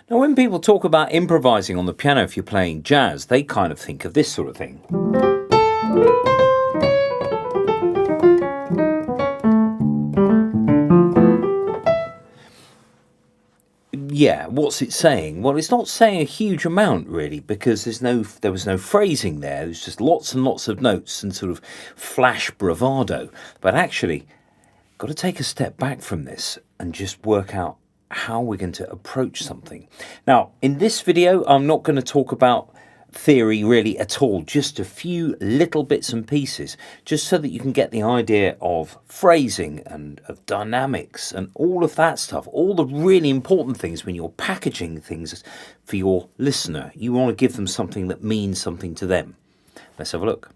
Now, when people talk about improvising on the piano if you're playing jazz, they kind of think of this sort of thing. Yeah, what's it saying? Well, it's not saying a huge amount really, because there was no phrasing there. There's just lots and lots of notes and sort of flash bravado. But actually, got to take a step back from this and just work out how we're going to approach something. Now, in this video, I'm not going to talk about theory really at all, just a few little bits and pieces, just so that you can get the idea of phrasing and of dynamics and all of that stuff, all the really important things when you're packaging things for your listener. You want to give them something that means something to them. Let's have a look.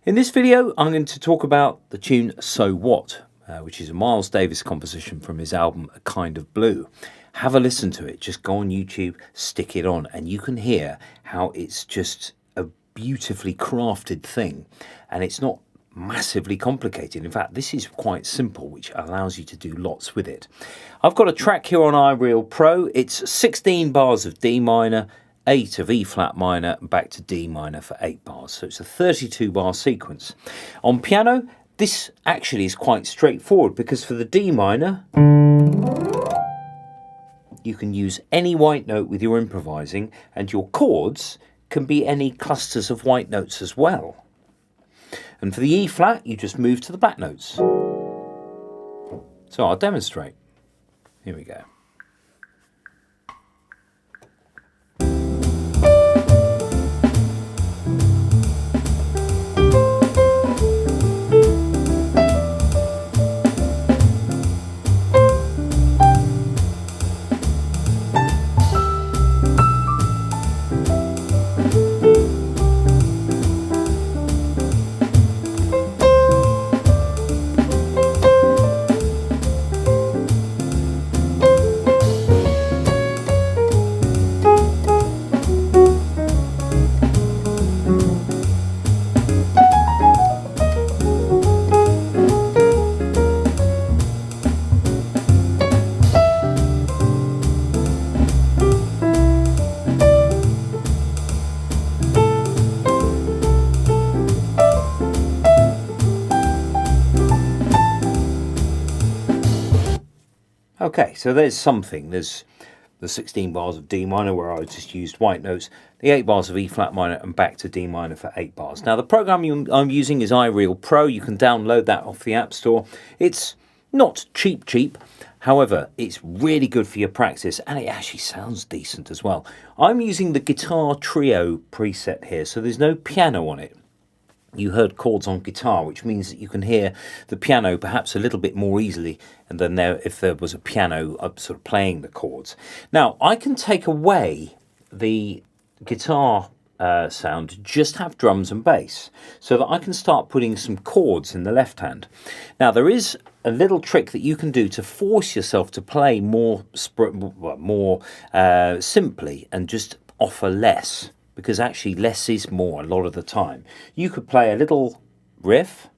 In this video, I'm going to talk about the tune So What, which is a Miles Davis composition from his album A Kind of Blue. Have a listen to it. Just go on YouTube, stick it on, and you can hear how it's just a beautifully crafted thing. And it's not massively complicated. In fact, this is quite simple, which allows you to do lots with it. I've got a track here on iReal Pro. It's 16 bars of D minor, 8 of E flat minor, and back to D minor for 8 bars. So it's a 32 bar sequence. On piano, this actually is quite straightforward, because for the D minor, you can use any white note with your improvising, and your chords can be any clusters of white notes as well. And for the E flat, you just move to the black notes. So I'll demonstrate. Here we go. Okay, so there's something. There's the 16 bars of D minor where I just used white notes, the 8 bars of E flat minor, and back to D minor for 8 bars. Now, the program I'm using is iReal Pro. You can download that off the App Store. It's not cheap. However, it's really good for your practice, and it actually sounds decent as well. I'm using the guitar trio preset here, so there's no piano on it. You heard chords on guitar, which means that you can hear the piano perhaps a little bit more easily than if there was a piano sort of playing the chords. Now, I can take away the guitar sound, just have drums and bass, so that I can start putting some chords in the left hand. Now, there is a little trick that you can do to force yourself to play more simply and just offer less. Because actually less is more a lot of the time. You could play a little riff.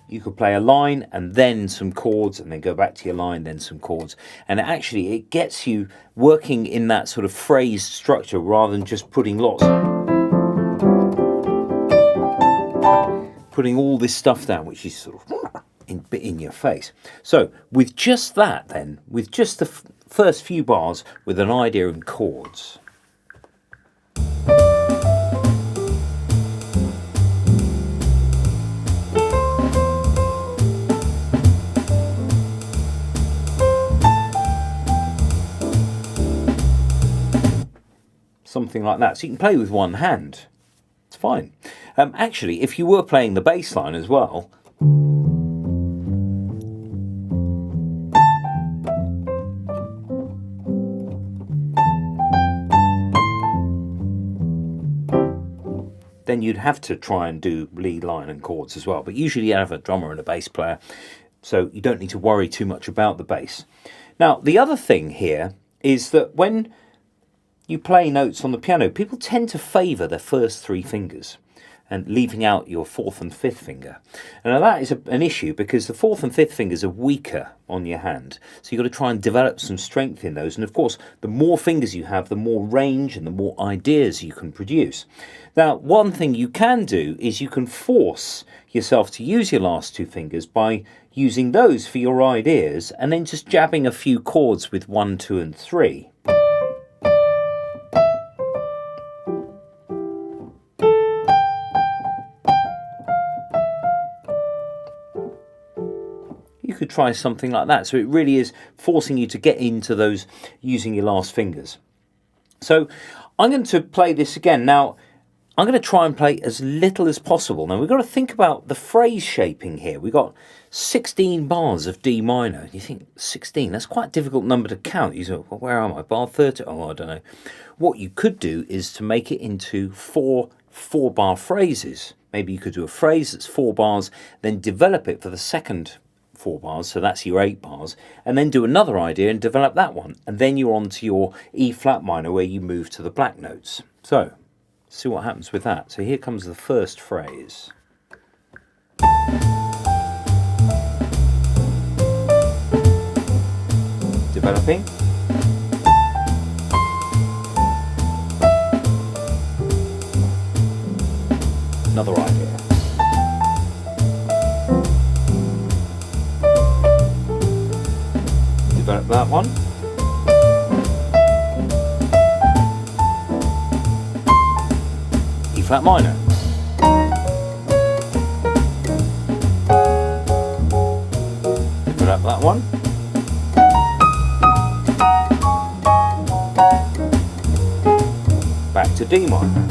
You could play a line and then some chords, and then go back to your line, then some chords. And actually it gets you working in that sort of phrased structure rather than just putting lots. Putting all this stuff down, which is sort of in your face. So with just that then, with just the first few bars with an idea in chords. Something like that. So you can play with one hand. It's fine. Actually, if you were playing the bass line as well, then you'd have to try and do lead line and chords as well. But usually you have a drummer and a bass player, so you don't need to worry too much about the bass. Now, the other thing here is that when you play notes on the piano, people tend to favour their first three fingers and leaving out your fourth and fifth finger. And now that is an issue because the fourth and fifth fingers are weaker on your hand. So you've got to try and develop some strength in those. And of course, the more fingers you have, the more range and the more ideas you can produce. Now, one thing you can do is you can force yourself to use your last two fingers by using those for your ideas and then just jabbing a few chords with 1, 2 and 3. You could try something like that. So it really is forcing you to get into those using your last fingers. So I'm going to play this again. Now, I'm going to try and play as little as possible. Now, we've got to think about the phrase shaping here. We've got 16 bars of D minor. You think 16, that's quite a difficult number to count. You say, well, where am I? Bar 30? Oh, I don't know. What you could do is to make it into four-bar phrases. Maybe you could do a phrase that's 4 bars, then develop it for the second 4 bars, so that's your 8 bars, and then do another idea and develop that one. And then you're on to your E flat minor where you move to the black notes. So, see what happens with that. So here comes the first phrase. Developing. Another idea. Develop that one. E flat minor. Develop that one. Back to D minor.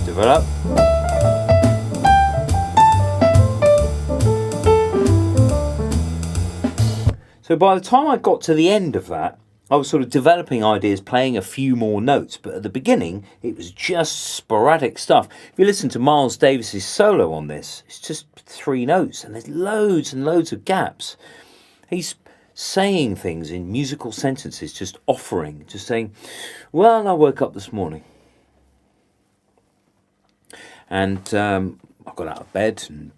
Develop. So by the time I got to the end of that, I was sort of developing ideas, playing a few more notes. But at the beginning, it was just sporadic stuff. If you listen to Miles Davis's solo on this, it's just 3 notes and there's loads and loads of gaps. He's saying things in musical sentences, just offering, just saying, well, I woke up this morning and I got out of bed and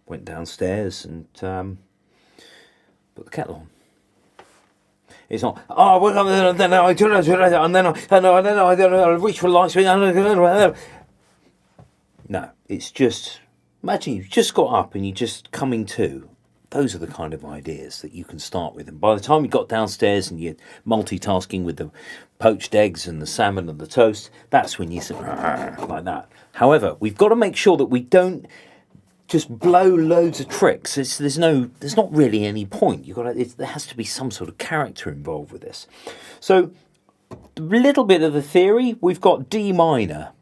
went downstairs and put the kettle on. It's not, oh, I woke up and then I do it, and then I reach for the light switch. No, it's just, imagine you've just got up and you're just coming to. Those are the kind of ideas that you can start with. And by the time you got downstairs and you're multitasking with the poached eggs and the salmon and the toast, that's when you say, like that. However, we've got to make sure that we don't just blow loads of tricks. There's not really any point. There has to be some sort of character involved with this. So, a little bit of the theory, we've got D minor.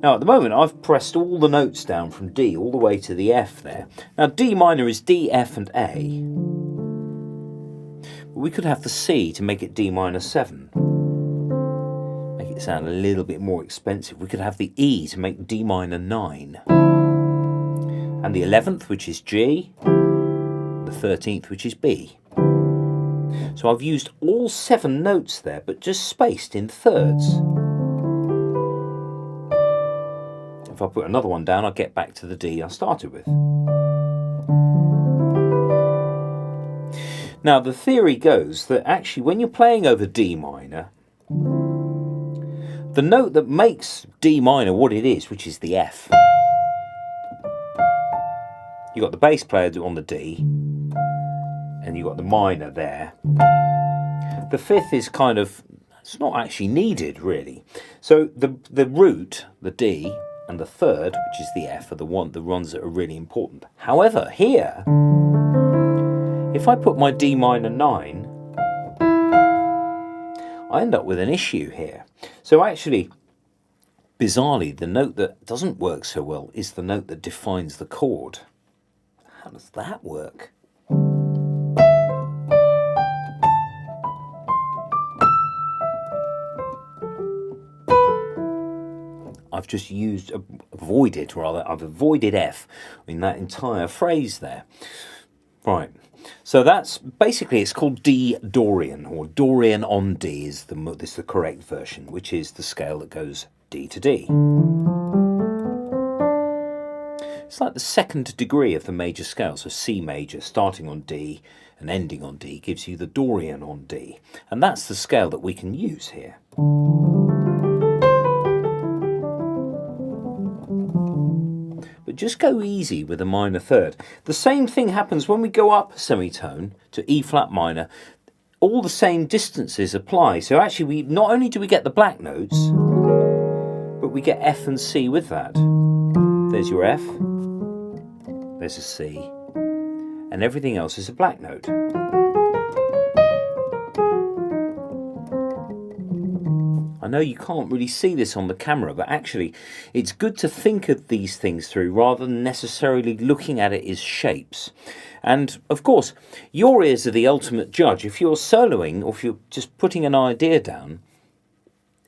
Now at the moment I've pressed all the notes down from D all the way to the F there. Now D minor is D, F and A. But we could have the C to make it D minor 7. Make it sound a little bit more expensive. We could have the E to make D minor 9. And the 11th, which is G. The 13th, which is B. So I've used all 7 notes there, but just spaced in thirds. If I put another one down, I'll get back to the D I started with. Now, the theory goes that actually when you're playing over D minor, the note that makes D minor what it is, which is the F, you've got the bass player on the D, and you've got the minor there. The 5th is kind of, it's not actually needed really. So the root, the D, and the 3rd, which is the F, are the ones that are really important. However, here, if I put my D minor 9, I end up with an issue here. So actually, bizarrely, the note that doesn't work so well is the note that defines the chord. How does that work? I've just avoided F in that entire phrase there. Right. So that's basically, it's called D Dorian, or Dorian on D is the correct version, which is the scale that goes D to D. It's like the second degree of the major scale. So C major, starting on D and ending on D, gives you the Dorian on D. And that's the scale that we can use here. But just go easy with a minor third. The same thing happens when we go up a semitone to E flat minor. All the same distances apply. So actually, not only do we get the black notes, but we get F and C with that. There's your F, there's a C, and everything else is a black note. I know you can't really see this on the camera, but actually it's good to think of these things through rather than necessarily looking at it as shapes. And of course, your ears are the ultimate judge. If you're soloing or if you're just putting an idea down,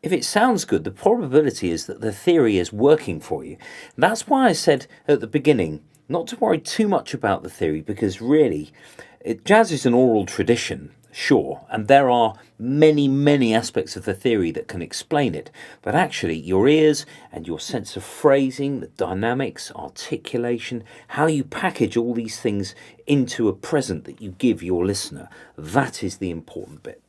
if it sounds good, the probability is that the theory is working for you. And that's why I said at the beginning not to worry too much about the theory, because really, jazz is an oral tradition, sure, and there are many, many aspects of the theory that can explain it. But actually, your ears and your sense of phrasing, the dynamics, articulation, how you package all these things into a present that you give your listener, that is the important bit.